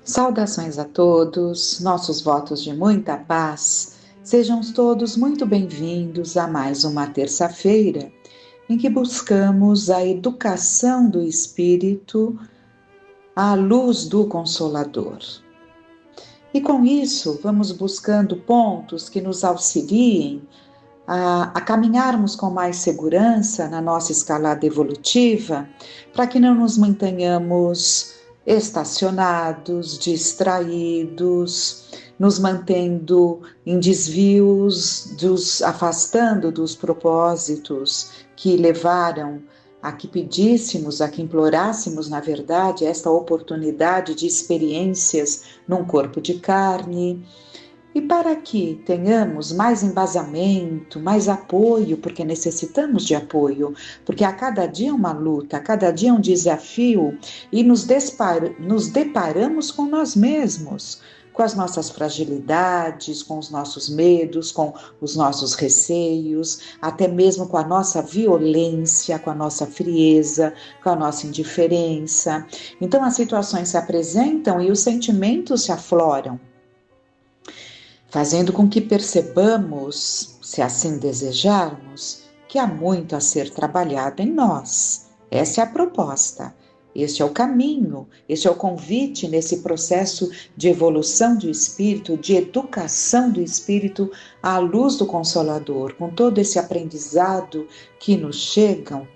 Saudações a todos, nossos votos de muita paz. Sejam todos muito bem-vindos a mais uma terça-feira em que buscamos a educação do Espírito à luz do Consolador. E com isso, vamos buscando pontos que nos auxiliem a caminharmos com mais segurança na nossa escalada evolutiva, para que não nos mantenhamos estacionados, distraídos, nos mantendo em desvios, afastando dos propósitos que levaram a que pedíssemos, a que implorássemos, na verdade, esta oportunidade de experiências num corpo de carne. E para que tenhamos mais embasamento, mais apoio, porque necessitamos de apoio, porque a cada dia é uma luta, a cada dia é um desafio, e nos deparamos com nós mesmos, com as nossas fragilidades, com os nossos medos, com os nossos receios, até mesmo com a nossa violência, com a nossa frieza, com a nossa indiferença. Então as situações se apresentam e os sentimentos se afloram, fazendo com que percebamos, se assim desejarmos, que há muito a ser trabalhado em nós. Essa é a proposta, este é o caminho, este é o convite nesse processo de evolução do espírito, de educação do espírito à luz do Consolador, com todo esse aprendizado que nos chegam.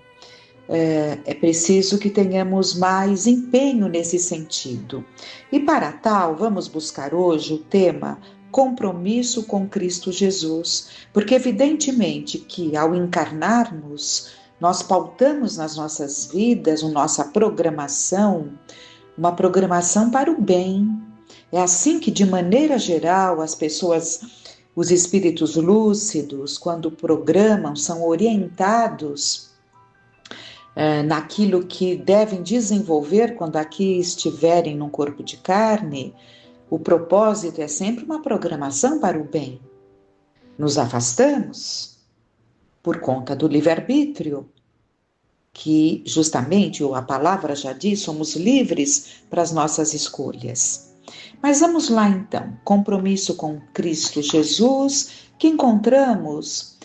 É preciso que tenhamos mais empenho nesse sentido. E para tal, vamos buscar hoje o tema compromisso com Cristo Jesus, porque evidentemente que ao encarnarmos, nós pautamos nas nossas vidas a nossa programação, uma programação para o bem. É assim que, de maneira geral, as pessoas, os espíritos lúcidos, quando programam, são orientados naquilo que devem desenvolver quando aqui estiverem num corpo de carne. O propósito é sempre uma programação para o bem. Nos afastamos por conta do livre-arbítrio, que justamente a palavra já diz, somos livres para as nossas escolhas. Mas vamos lá então, compromisso com Cristo Jesus, que encontramos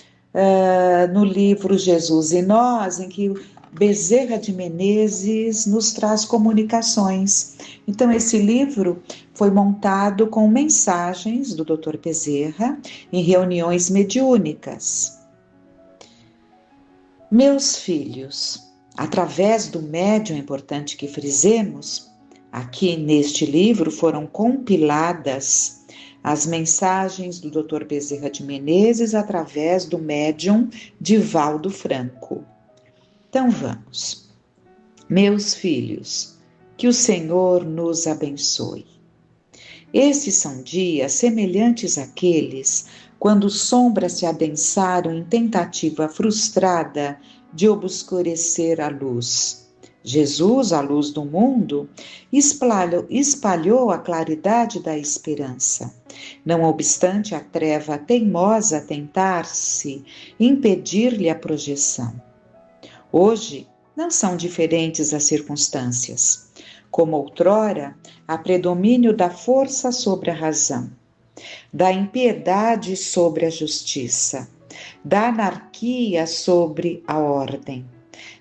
no livro Jesus e Nós, em que Bezerra de Menezes nos traz comunicações. Então esse livro foi montado com mensagens do Dr. Bezerra em reuniões mediúnicas. Meus filhos, através do médium, é importante que frisemos, aqui neste livro foram compiladas as mensagens do Dr. Bezerra de Menezes através do médium Divaldo Franco. Então vamos. Meus filhos, que o Senhor nos abençoe. Esses são dias semelhantes àqueles quando sombras se adensaram em tentativa frustrada de obscurecer a luz. Jesus, a luz do mundo, espalhou a claridade da esperança. Não obstante a treva teimosa tentar-se impedir-lhe a projeção. Hoje, não são diferentes as circunstâncias. Como outrora, há predomínio da força sobre a razão, da impiedade sobre a justiça, da anarquia sobre a ordem,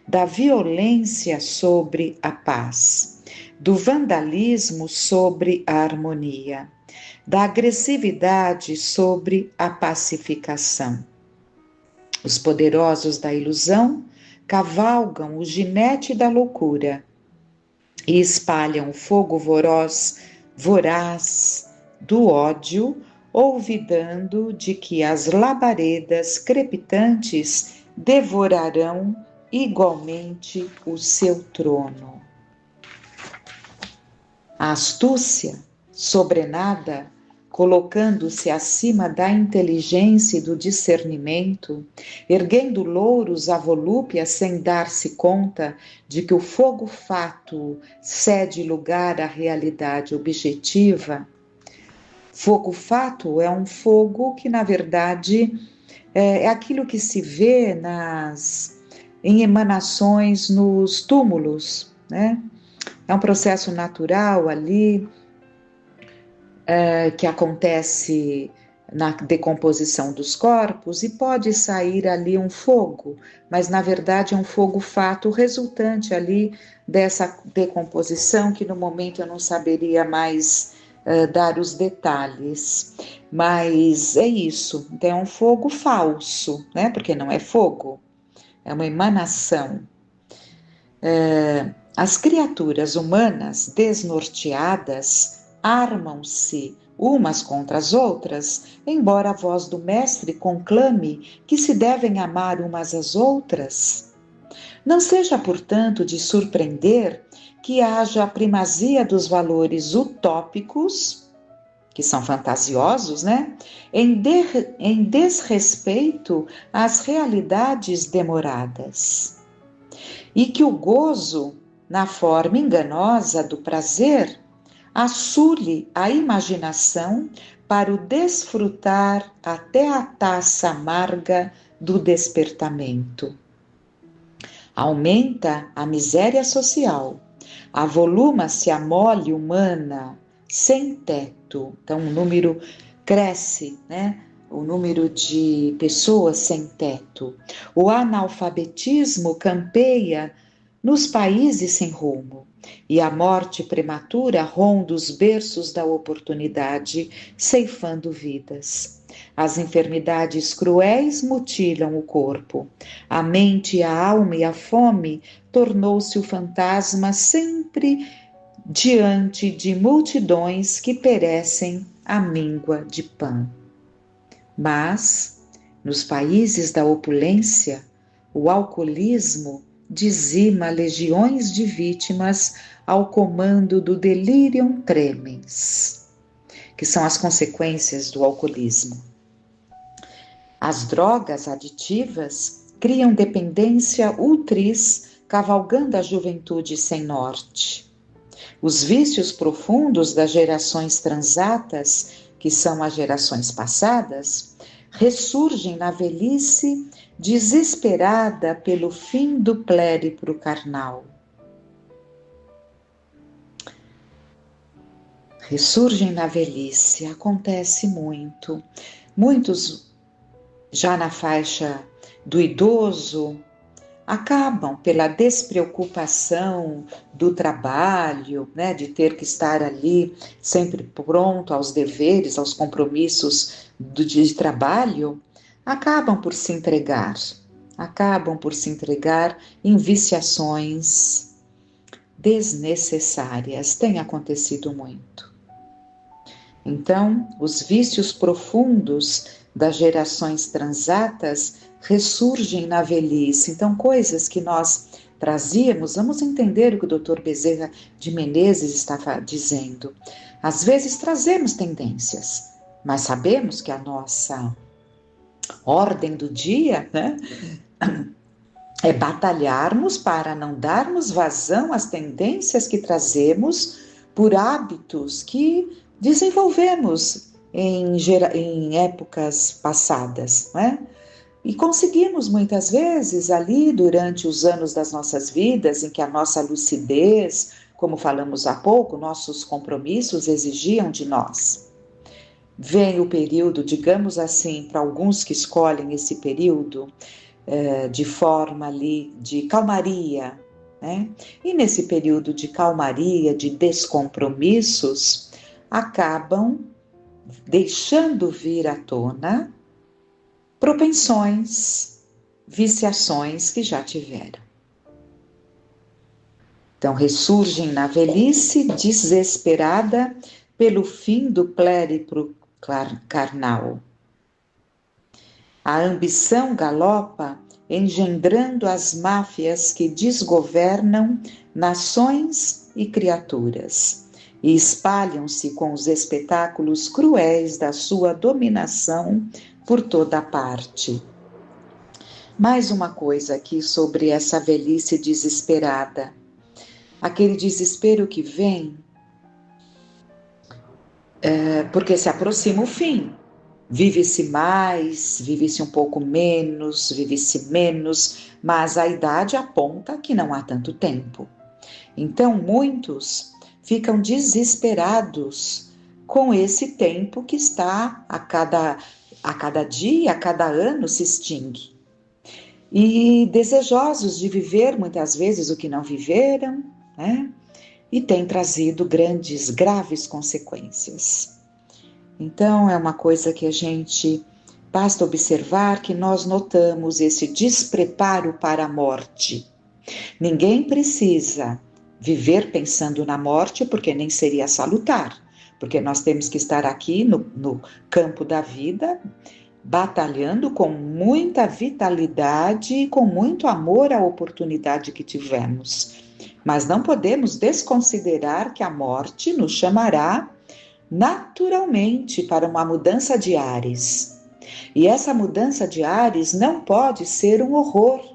da violência sobre a paz, do vandalismo sobre a harmonia, da agressividade sobre a pacificação. Os poderosos da ilusão cavalgam o ginete da loucura e espalham o fogo voraz do ódio, olvidando de que as labaredas crepitantes devorarão igualmente o seu trono. A astúcia, sobrenada, colocando-se acima da inteligência e do discernimento, erguendo louros à volúpia sem dar-se conta de que o fogo fátuo cede lugar à realidade objetiva. Fogo fátuo é um fogo que, na verdade, é aquilo que se vê em emanações nos túmulos, né? É um processo natural ali, que acontece na decomposição dos corpos e pode sair ali um fogo, mas na verdade é um fogo fato resultante ali dessa decomposição que no momento eu não saberia mais dar os detalhes, mas é isso, então é um fogo falso, né? Porque não é fogo, é uma emanação. As criaturas humanas desnorteadas armam-se umas contra as outras, embora a voz do Mestre conclame que se devem amar umas às outras. Não seja, portanto, de surpreender que haja a primazia dos valores utópicos, que são fantasiosos, né? Em desrespeito às realidades demoradas. E que o gozo, na forma enganosa do prazer, assule a imaginação para o desfrutar até a taça amarga do despertamento. Aumenta a miséria social, avoluma-se a mole humana sem teto, então o número cresce, né? O número de pessoas sem teto. O analfabetismo campeia nos países sem rumo, e a morte prematura ronda os berços da oportunidade, ceifando vidas. As enfermidades cruéis mutilam o corpo. A mente, a alma e a fome tornou-se o fantasma sempre diante de multidões que perecem à míngua de pão. Mas, nos países da opulência, o alcoolismo dizima legiões de vítimas ao comando do delirium tremens, que são as consequências do alcoolismo. As drogas aditivas criam dependência ultris, cavalgando a juventude sem norte. Os vícios profundos das gerações transatas, que são as gerações passadas, ressurgem na velhice desesperada pelo fim do plériplo carnal. Ressurgem na velhice, acontece muito. Muitos, já na faixa do idoso, acabam pela despreocupação do trabalho, né, de ter que estar ali sempre pronto aos deveres, aos compromissos de trabalho, acabam por se entregar em viciações desnecessárias. Tem acontecido muito. Então, os vícios profundos das gerações transatas ressurgem na velhice. Então, coisas que nós trazíamos, vamos entender o que o Dr. Bezerra de Menezes está dizendo. Às vezes trazemos tendências, mas sabemos que a nossa ordem do dia, né, é batalharmos para não darmos vazão às tendências que trazemos por hábitos que desenvolvemos em épocas passadas, né? E conseguimos muitas vezes ali durante os anos das nossas vidas, em que a nossa lucidez, como falamos há pouco, nossos compromissos exigiam de nós. Vem o período, digamos assim, para alguns que escolhem esse período de forma ali de calmaria, né? E nesse período de calmaria, de descompromissos, acabam deixando vir à tona propensões, viciações que já tiveram. Então, ressurgem na velhice desesperada pelo fim do plériplo carnal. A ambição galopa, engendrando as máfias que desgovernam nações e criaturas, e espalham-se com os espetáculos cruéis da sua dominação por toda a parte. Mais uma coisa aqui sobre essa velhice desesperada. Aquele desespero que vem porque se aproxima o fim. Vive-se mais, vive-se um pouco menos, vive-se menos, mas a idade aponta que não há tanto tempo. Então, muitos ficam desesperados com esse tempo que está a cada dia, a cada ano se extingue. E desejosos de viver muitas vezes o que não viveram, né? E tem trazido graves consequências. Então é uma coisa que basta observar que nós notamos esse despreparo para a morte. Ninguém precisa viver pensando na morte, porque nem seria salutar, porque nós temos que estar aqui no campo da vida, batalhando com muita vitalidade e com muito amor à oportunidade que tivemos. Mas não podemos desconsiderar que a morte nos chamará naturalmente para uma mudança de ares. E essa mudança de ares não pode ser um horror,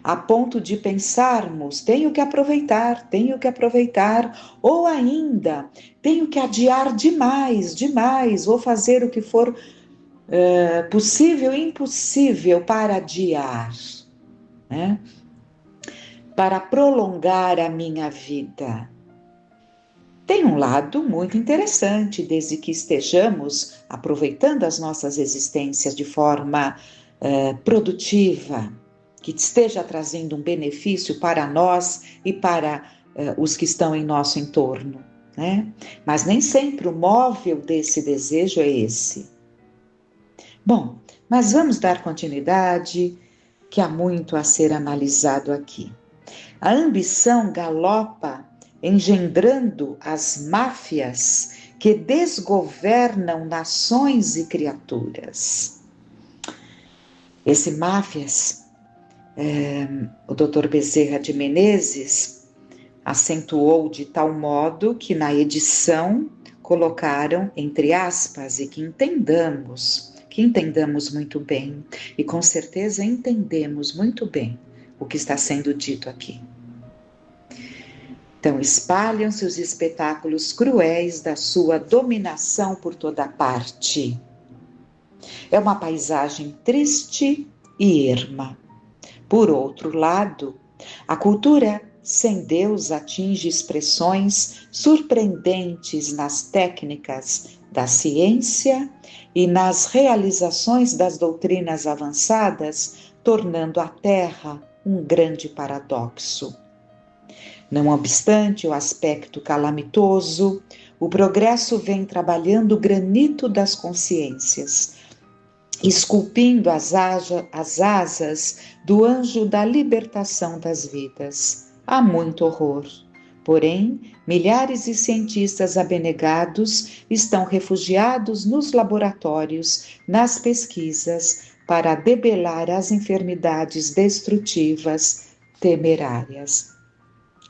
a ponto de pensarmos, tenho que aproveitar, ou ainda, tenho que adiar demais, vou fazer o que for possível e impossível para adiar, né? Para prolongar a minha vida. Tem um lado muito interessante, desde que estejamos aproveitando as nossas existências de forma produtiva, que esteja trazendo um benefício para nós e para os que estão em nosso entorno, né? Mas nem sempre o móvel desse desejo é esse. Bom, mas vamos dar continuidade, que há muito a ser analisado aqui. A ambição galopa, engendrando as máfias que desgovernam nações e criaturas. Esse máfias, o Dr. Bezerra de Menezes acentuou de tal modo que na edição colocaram entre aspas e que entendamos muito bem, e com certeza entendemos muito bem o que está sendo dito aqui. Então, espalham-se os espetáculos cruéis da sua dominação por toda parte. É uma paisagem triste e erma. Por outro lado, a cultura sem Deus atinge expressões surpreendentes nas técnicas da ciência e nas realizações das doutrinas avançadas, tornando a Terra um grande paradoxo. Não obstante o aspecto calamitoso, o progresso vem trabalhando o granito das consciências, esculpindo as asas do anjo da libertação das vidas. Há muito horror. Porém, milhares de cientistas abnegados estão refugiados nos laboratórios, nas pesquisas, para debelar as enfermidades destrutivas temerárias.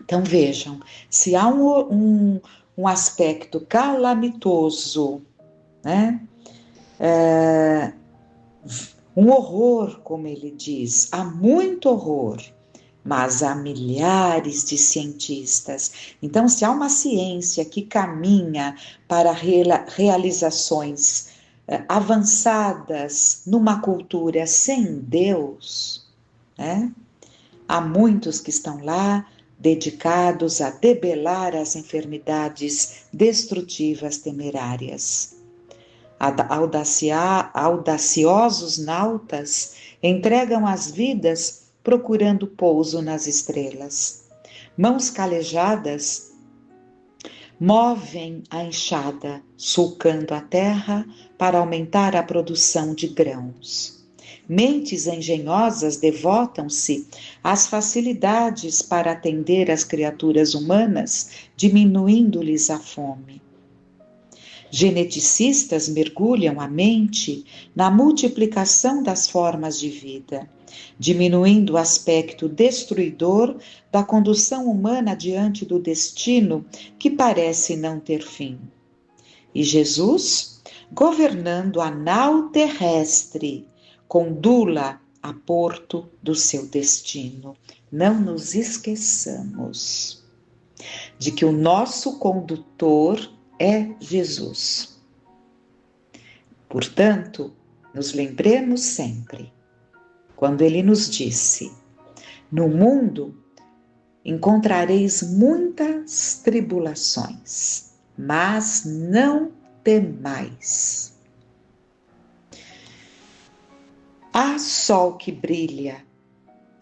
Então vejam, se há um aspecto calamitoso, né? Um horror, como ele diz, há muito horror, mas há milhares de cientistas. Então, se há uma ciência que caminha para realizações avançadas numa cultura sem Deus, né? Há muitos que estão lá dedicados a debelar as enfermidades destrutivas temerárias. Audaciosos nautas entregam as vidas procurando pouso nas estrelas. Mãos calejadas movem a enxada, sulcando a terra para aumentar a produção de grãos. Mentes engenhosas devotam-se às facilidades para atender as criaturas humanas, diminuindo-lhes a fome. Geneticistas mergulham a mente na multiplicação das formas de vida, diminuindo o aspecto destruidor da condução humana diante do destino que parece não ter fim. E Jesus, governando a nau terrestre, conduz-la a porto do seu destino. Não nos esqueçamos de que o nosso condutor é Jesus. Portanto, nos lembremos sempre, quando ele nos disse: no mundo encontrareis muitas tribulações, mas não temais. Há sol que brilha,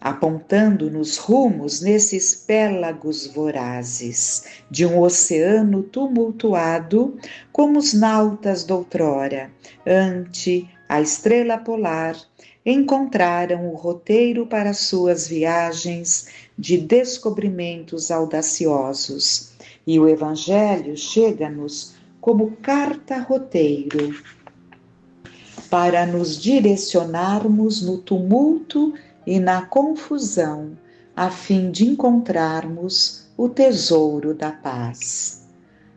apontando nos rumos nesses pélagos vorazes de um oceano tumultuado, como os nautas doutrora, ante a estrela polar, encontraram o roteiro para suas viagens de descobrimentos audaciosos, e o Evangelho chega-nos como carta-roteiro para nos direcionarmos no tumulto e na confusão, a fim de encontrarmos o tesouro da paz.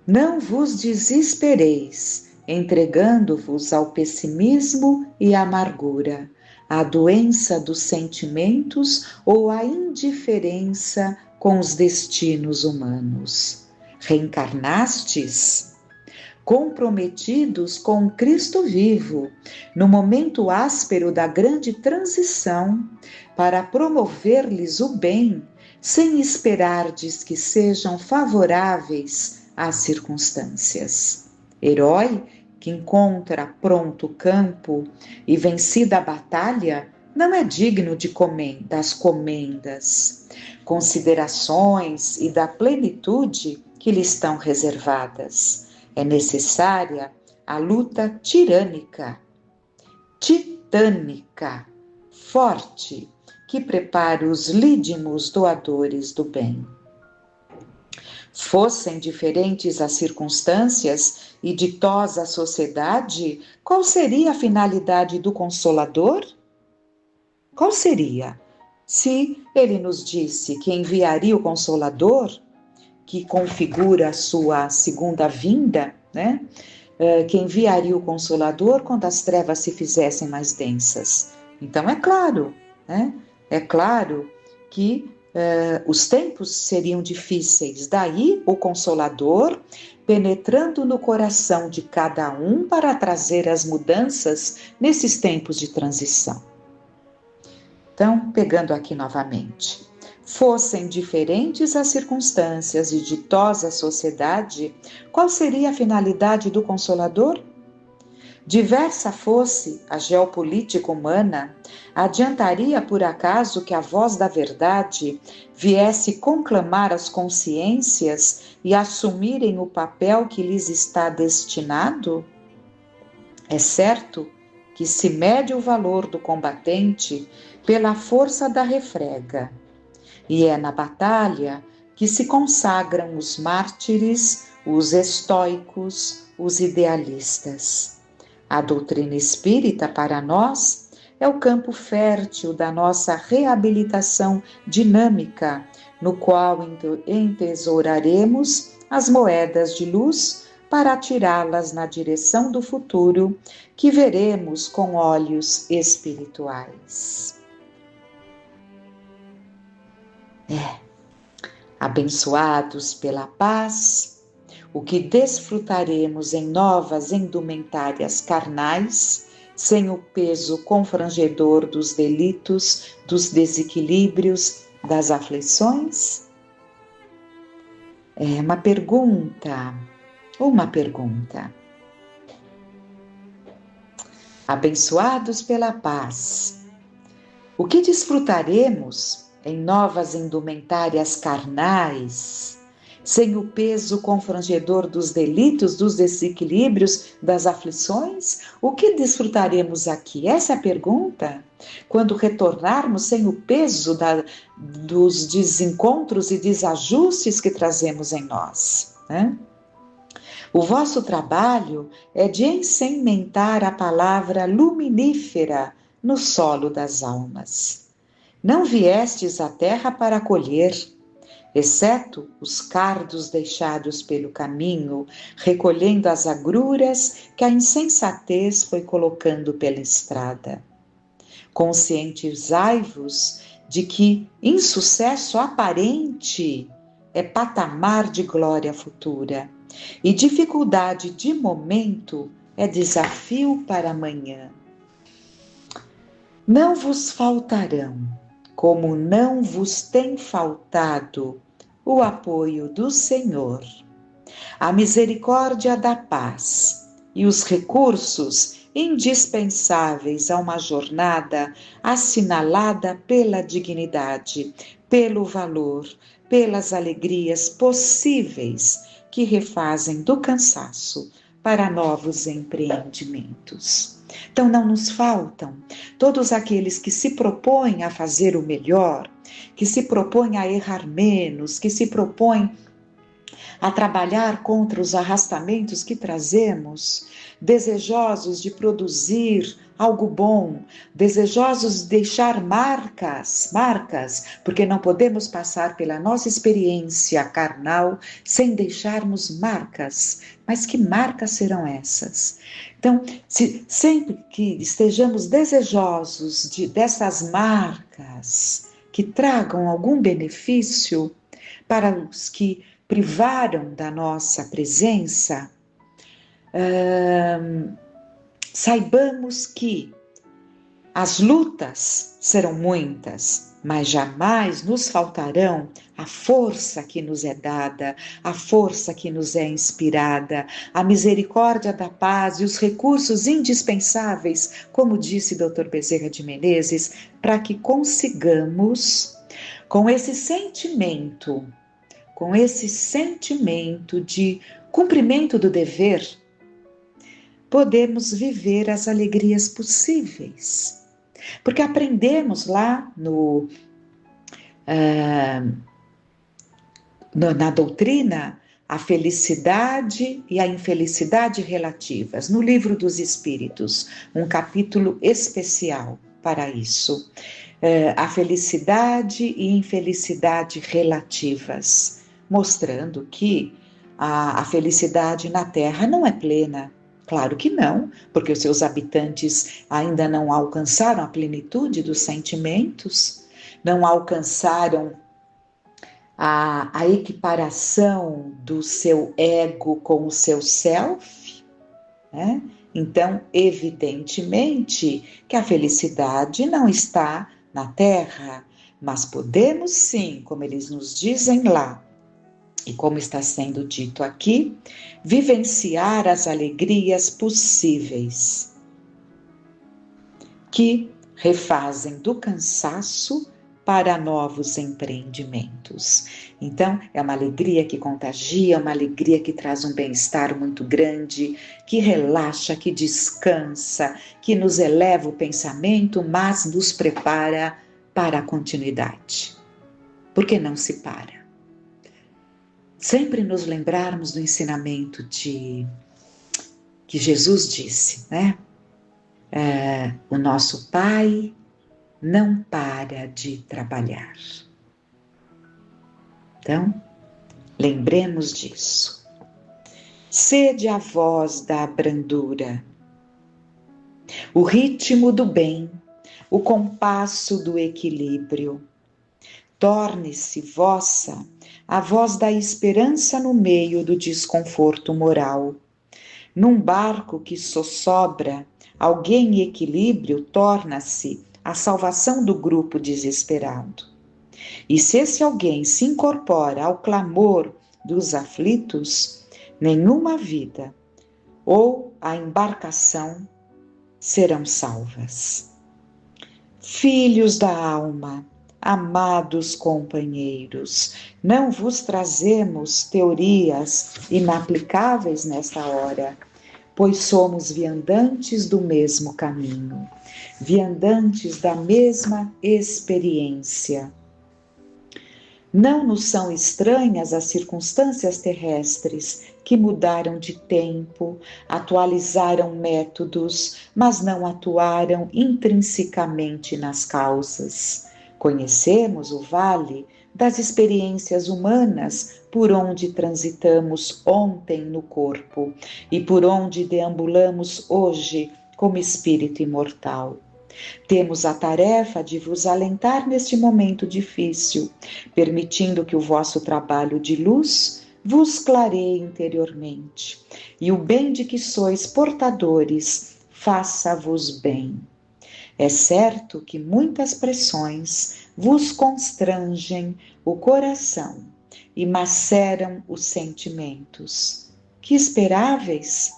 Não vos desespereis, entregando-vos ao pessimismo e à amargura, à doença dos sentimentos ou à indiferença com os destinos humanos. Reencarnastes comprometidos com o Cristo vivo, no momento áspero da grande transição, para promover-lhes o bem, sem esperardes que sejam favoráveis às circunstâncias. Herói que encontra pronto o campo e vencida a batalha, não é digno das comendas, considerações e da plenitude que lhe estão reservadas. É necessária a luta titânica, forte, que prepara os lídimos doadores do bem. Fossem diferentes as circunstâncias e ditosa a sociedade, qual seria a finalidade do Consolador? Qual seria? Se ele nos disse que enviaria o Consolador, que configura a sua segunda vinda, né? Que enviaria o Consolador quando as trevas se fizessem mais densas. Então é claro, né? É claro que os tempos seriam difíceis. Daí o Consolador penetrando no coração de cada um para trazer as mudanças nesses tempos de transição. Então, pegando aqui novamente. Fossem diferentes as circunstâncias e ditosa a sociedade, qual seria a finalidade do Consolador? Diversa fosse a geopolítica humana, adiantaria por acaso que a voz da verdade viesse conclamar as consciências e assumirem o papel que lhes está destinado? É certo que se mede o valor do combatente pela força da refrega, e é na batalha que se consagram os mártires, os estoicos, os idealistas. A doutrina espírita, para nós, é o campo fértil da nossa reabilitação dinâmica, no qual entesouraremos as moedas de luz para atirá-las na direção do futuro, que veremos com olhos espirituais. Abençoados pela paz, o que desfrutaremos em novas indumentárias carnais, sem o peso confrangedor dos delitos, dos desequilíbrios, das aflições? É uma pergunta. Abençoados pela paz, o que desfrutaremos em novas indumentárias carnais, sem o peso confrangedor dos delitos, dos desequilíbrios, das aflições? O que desfrutaremos aqui? Essa é a pergunta. Quando retornarmos sem o peso dos desencontros e desajustes que trazemos em nós, né? O vosso trabalho é de ensementar a palavra luminífera no solo das almas. Não viestes à terra para colher, exceto os cardos deixados pelo caminho, recolhendo as agruras que a insensatez foi colocando pela estrada. Conscientizai-vos de que insucesso aparente é patamar de glória futura, e dificuldade de momento é desafio para amanhã. Não vos faltarão, como não vos tem faltado, o apoio do Senhor, a misericórdia da paz e os recursos indispensáveis a uma jornada assinalada pela dignidade, pelo valor, pelas alegrias possíveis que refazem do cansaço para novos empreendimentos. Então não nos faltam todos aqueles que se propõem a fazer o melhor, que se propõem a errar menos, que se propõem a trabalhar contra os arrastamentos que trazemos, desejosos de produzir algo bom, desejosos de deixar marcas, porque não podemos passar pela nossa experiência carnal sem deixarmos marcas. Mas que marcas serão essas? Então, sempre que estejamos desejosos dessas marcas que tragam algum benefício para os que privaram da nossa presença, saibamos que as lutas serão muitas, mas jamais nos faltarão a força que nos é dada, a força que nos é inspirada, a misericórdia da paz e os recursos indispensáveis, como disse Dr. Bezerra de Menezes, para que consigamos, com esse sentimento de cumprimento do dever, podemos viver as alegrias possíveis. Porque aprendemos lá na doutrina a felicidade e a infelicidade relativas, no Livro dos Espíritos, um capítulo especial para isso. A felicidade e infelicidade relativas, mostrando que a felicidade na Terra não é plena. Claro que não, porque os seus habitantes ainda não alcançaram a plenitude dos sentimentos, não alcançaram a equiparação do seu ego com o seu self, né? Então, evidentemente que a felicidade não está na Terra, mas podemos sim, como eles nos dizem lá, e como está sendo dito aqui, vivenciar as alegrias possíveis, que refazem do cansaço para novos empreendimentos. Então, é uma alegria que contagia, uma alegria que traz um bem-estar muito grande, que relaxa, que descansa, que nos eleva o pensamento, mas nos prepara para a continuidade. Porque não se para. Sempre nos lembrarmos do ensinamento que Jesus disse, né? O nosso Pai não para de trabalhar. Então, lembremos disso. Sede a voz da brandura, o ritmo do bem, o compasso do equilíbrio. Torne-se vossa a voz da esperança no meio do desconforto moral. Num barco que sossobra, alguém em equilíbrio torna-se a salvação do grupo desesperado. E se esse alguém se incorpora ao clamor dos aflitos, nenhuma vida ou a embarcação serão salvas. Filhos da alma, amados companheiros, não vos trazemos teorias inaplicáveis nesta hora, pois somos viandantes do mesmo caminho, viandantes da mesma experiência. Não nos são estranhas as circunstâncias terrestres que mudaram de tempo, atualizaram métodos, mas não atuaram intrinsecamente nas causas. Conhecemos o vale das experiências humanas por onde transitamos ontem no corpo e por onde deambulamos hoje como espírito imortal. Temos a tarefa de vos alentar neste momento difícil, permitindo que o vosso trabalho de luz vos clareie interiormente, e o bem de que sois portadores faça-vos bem. É certo que muitas pressões vos constrangem o coração, e maceram os sentimentos. Que esperáveis!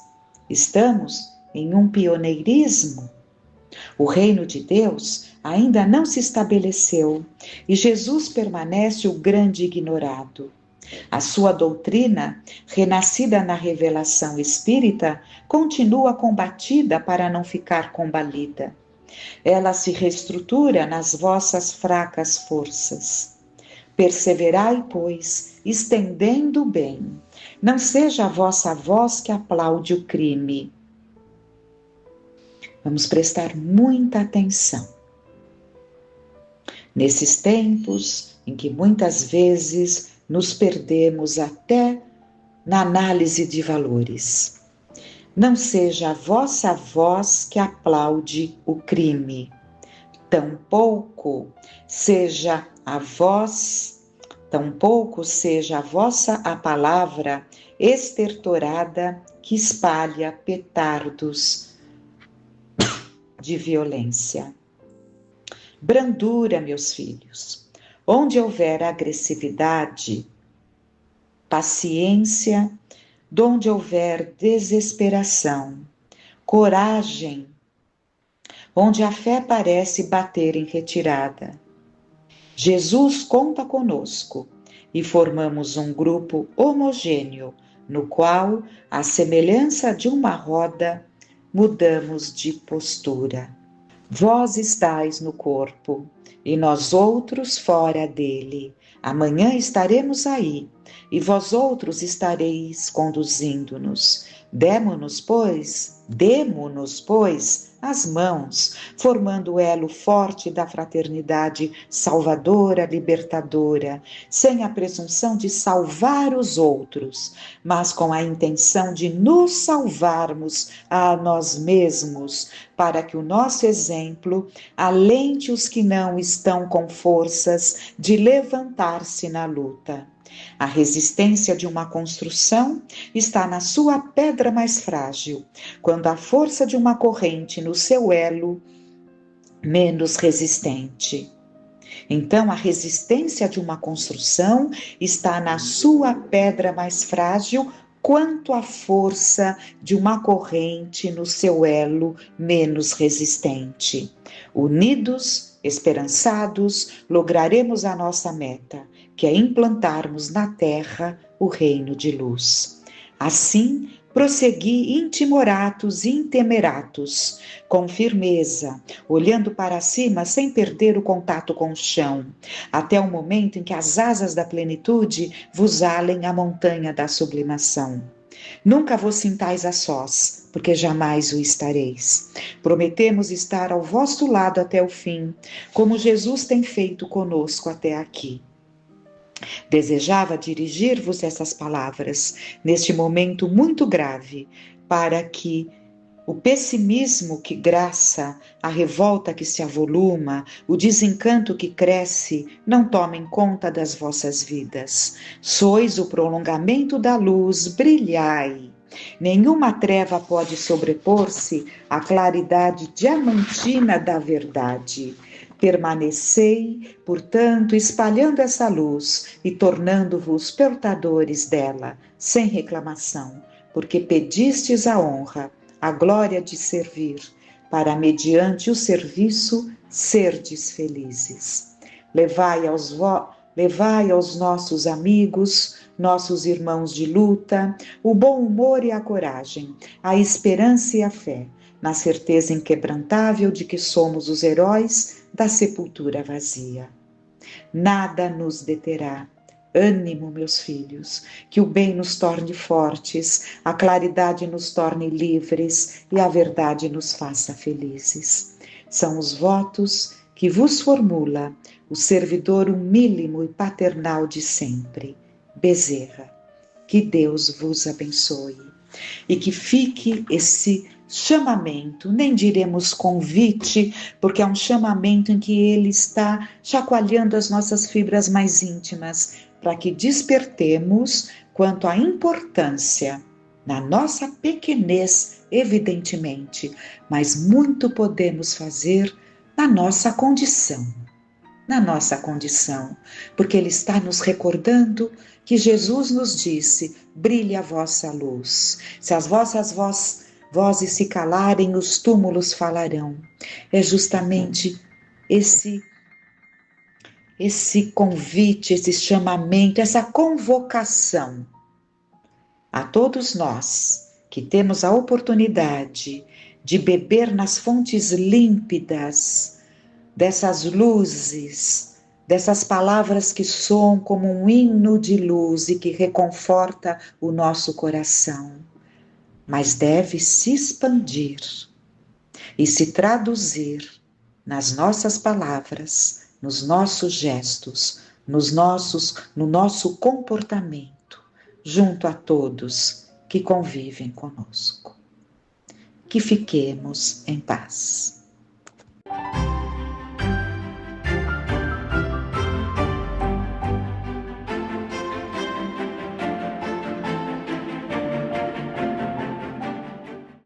Estamos em um pioneirismo. O reino de Deus ainda não se estabeleceu e Jesus permanece o grande ignorado. A sua doutrina, renascida na revelação espírita, continua combatida para não ficar combalida. Ela se reestrutura nas vossas fracas forças. Perseverai, pois, estendendo o bem. Não seja a vossa voz que aplaude o crime. Vamos prestar muita atenção. Nesses tempos em que muitas vezes nos perdemos até na análise de valores. Não seja a vossa voz que aplaude o crime. Tampouco seja a vossa a palavra estertorada que espalha petardos de violência. Brandura, meus filhos. Onde houver agressividade, paciência, donde houver desesperação, coragem, onde a fé parece bater em retirada. Jesus conta conosco e formamos um grupo homogêneo, no qual, à semelhança de uma roda, mudamos de postura. Vós estáis no corpo, e nós outros fora dele. Amanhã estaremos aí, e vós outros estareis conduzindo-nos. Demo-nos, pois, as mãos, formando o elo forte da fraternidade salvadora, libertadora, sem a presunção de salvar os outros, mas com a intenção de nos salvarmos a nós mesmos, para que o nosso exemplo alente os que não estão com forças de levantar-se na luta. A resistência de uma construção está na sua pedra mais frágil, quando a força de uma corrente no seu elo menos resistente. Então, a resistência de uma construção está na sua pedra mais frágil, quanto a força de uma corrente no seu elo menos resistente. Unidos, esperançados, lograremos a nossa meta, que é implantarmos na terra o reino de luz. Assim, prossegui intimoratos e intemeratos, com firmeza, olhando para cima sem perder o contato com o chão, até o momento em que as asas da plenitude vos alem a montanha da sublimação. Nunca vos sintais a sós, porque jamais o estareis. Prometemos estar ao vosso lado até o fim, como Jesus tem feito conosco até aqui. Desejava dirigir-vos essas palavras, neste momento muito grave, para que o pessimismo que graça, a revolta que se avoluma, o desencanto que cresce, não tomem conta das vossas vidas. Sois o prolongamento da luz, brilhai. Nenhuma treva pode sobrepor-se à claridade diamantina da verdade. Permanecei, portanto, espalhando essa luz e tornando-vos portadores dela, sem reclamação, porque pedistes a honra, a glória de servir, para, mediante o serviço, serdes felizes. Levai aos nossos amigos, nossos irmãos de luta, o bom humor e a coragem, a esperança e a fé, na certeza inquebrantável de que somos os heróis da sepultura vazia. Nada nos deterá. Ânimo, meus filhos, que o bem nos torne fortes, a claridade nos torne livres e a verdade nos faça felizes. São os votos que vos formula o servidor humílimo e paternal de sempre, Bezerra. Que Deus vos abençoe e que fique esse chamamento, nem diremos convite, porque é um chamamento em que ele está chacoalhando as nossas fibras mais íntimas, para que despertemos quanto à importância, na nossa pequenez, evidentemente, mas muito podemos fazer na nossa condição, porque ele está nos recordando que Jesus nos disse: brilhe a vossa luz. Se as vossas vozes se calarem, os túmulos falarão. É justamente esse convite, esse chamamento, essa convocação a todos nós que temos a oportunidade de beber nas fontes límpidas dessas luzes, dessas palavras que soam como um hino de luz e que reconforta o nosso coração, mas deve se expandir e se traduzir nas nossas palavras, nos nossos gestos, no nosso comportamento, junto a todos que convivem conosco. Que fiquemos em paz.